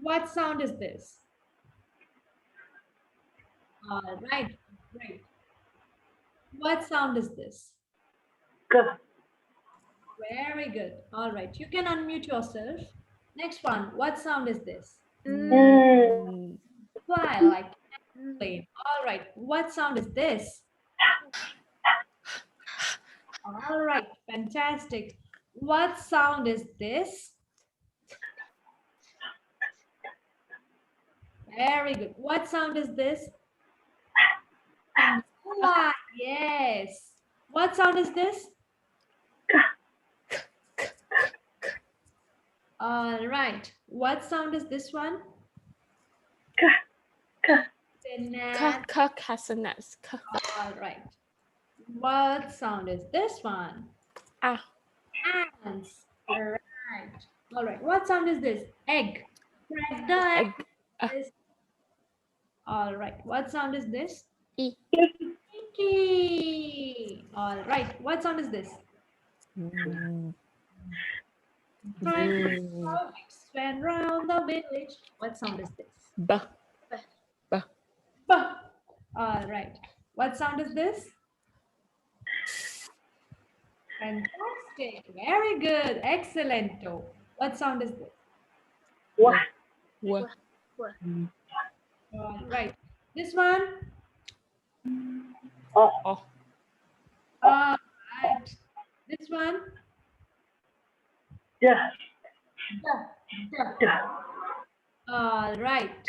What sound is this? All right, great. What sound is this? Very good. All right, you can unmute yourself. Next one, what sound is this? Fly, like plane. All right, what sound is this? All right, fantastic. What sound is this? Very good. What sound is this? Umbrella. Yes. What sound is this? All right. What sound is this one? Castanets. All right. What sound is this one? Ah. Ants. All right. All right. What sound is this? Egg. Crack the egg. All right. What sound is this? E. Pinky. All right. What sound is this? Phonics went round the village. What sound is this? B. B. B. All right. What sound is this? Fantastic. Very good. Excellent. What sound is this? W. All right. This one? O. All right. This one? Yeah. All right.